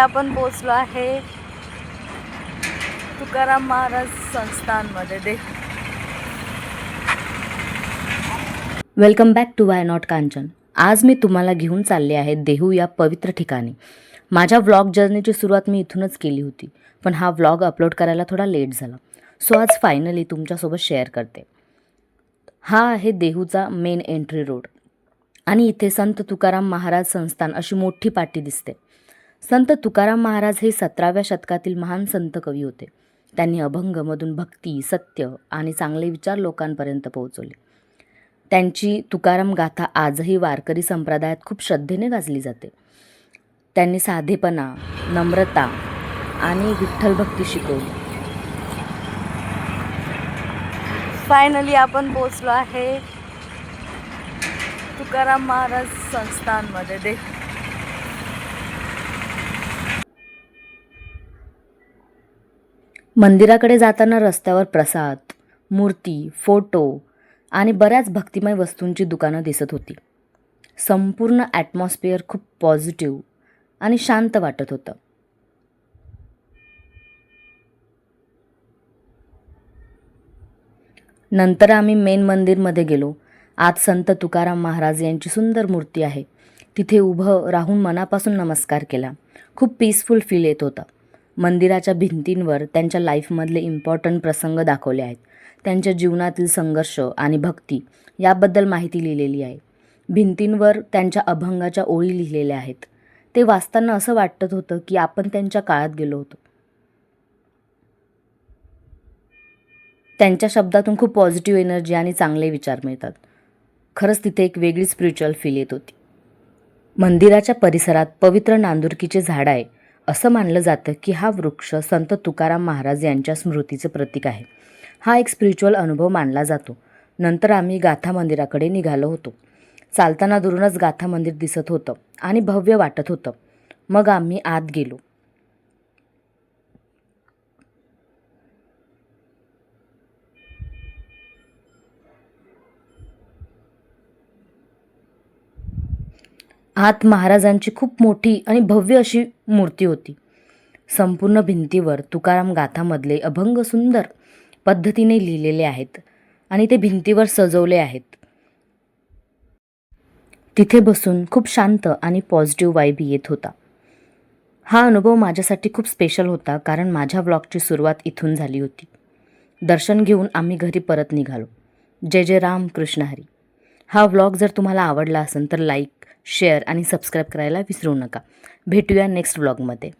आपण पोचलो आहे तुकाराम महाराज संस्थानमध्ये. Welcome back to why not Kanchan. आज मी तुम्हाला घेऊन चालले आहे देहू या पवित्र ठिकाणी. माझ्या व्लॉग जर्नीची सुरुवात मी इथूनच केली होती, पण हा व्लॉग अपलोड करायला थोडा लेट झाला. सो आज फायनली तुमच्यासोबत शेअर करते. हा आहे देहूचा मेन एंट्री रोड आणि इथे संत तुकाराम महाराज संस्थान अशी मोठी पाटी दिसते. संत तुकाराम महाराज हे 17व्या शतकातील महान संत कवी होते. त्यांनी अभंगमधून भक्ती, सत्य आणि चांगले विचार लोकांपर्यंत पोहोचवले. त्यांची तुकाराम गाथा आजही वारकरी संप्रदायात खूप श्रद्धेने गाजली जाते. त्यांनी साधेपणा, नम्रता आणि विठ्ठल भक्ती शिकवली. फायनली आपण पोचलो आहे तुकाराम महाराज संस्थानमध्ये. मंदिराकडे जाताना रस्त्यावर प्रसाद, मूर्ती, फोटो आणि बऱ्याच भक्तिमय वस्तूंची दुकानं दिसत होती. संपूर्ण ॲटमॉस्फिअर खूप पॉझिटिव्ह आणि शांत वाटत होतं. नंतर आम्ही मेन मंदिरमध्ये गेलो. आत संत तुकाराम महाराज यांची सुंदर मूर्ती आहे. तिथे उभं राहून मनापासून नमस्कार केला. खूप पीसफुल फील येत होता. मंदिराच्या भिंतींवर त्यांच्या लाईफमधले इम्पॉर्टंट प्रसंग दाखवले आहेत. त्यांच्या जीवनातील संघर्ष आणि भक्ती याबद्दल माहिती लिहिलेली आहे. भिंतींवर त्यांच्या अभंगाच्या ओळी लिहिलेल्या आहेत. ते वाचताना असं वाटत होतं की आपण त्यांच्या काळात गेलो होतो. त्यांच्या शब्दातून खूप पॉझिटिव्ह एनर्जी आणि चांगले विचार मिळतात. खरंच तिथे एक वेगळी स्पिरिच्युअल फील येत होती. मंदिराच्या परिसरात पवित्र नांदुरकीचे झाड आहे. असं मानलं जातं की हा वृक्ष संत तुकाराम महाराज यांच्या स्मृतीचं प्रतीक आहे. हा एक स्पिरिच्युअल अनुभव मानला जातो. नंतर आम्ही गाथा मंदिराकडे निघालो होतो. चालताना दुरूनच गाथा मंदिर दिसत होतं आणि भव्य वाटत होतं. मग आम्ही आत गेलो. आत महाराजांची खूप मोठी आणि भव्य अशी मूर्ती होती. संपूर्ण भिंतीवर तुकाराम गाथामधले अभंग सुंदर पद्धतीने लिहिलेले आहेत आणि ते भिंतीवर सजवले आहेत. तिथे बसून खूप शांत आणि पॉझिटिव्ह वाईब येत होता. हा अनुभव माझ्यासाठी खूप स्पेशल होता, कारण माझ्या व्लॉगची सुरुवात इथून झाली होती. दर्शन घेऊन आम्ही घरी परत निघालो. जय जय राम कृष्ण हरी. हा व्लॉग जर तुम्हाला आवडला असेल तर लाईक, शेअर आणि सबस्क्राईब करायला विसरू नका. भेटूया नेक्स्ट व्लॉगमध्ये.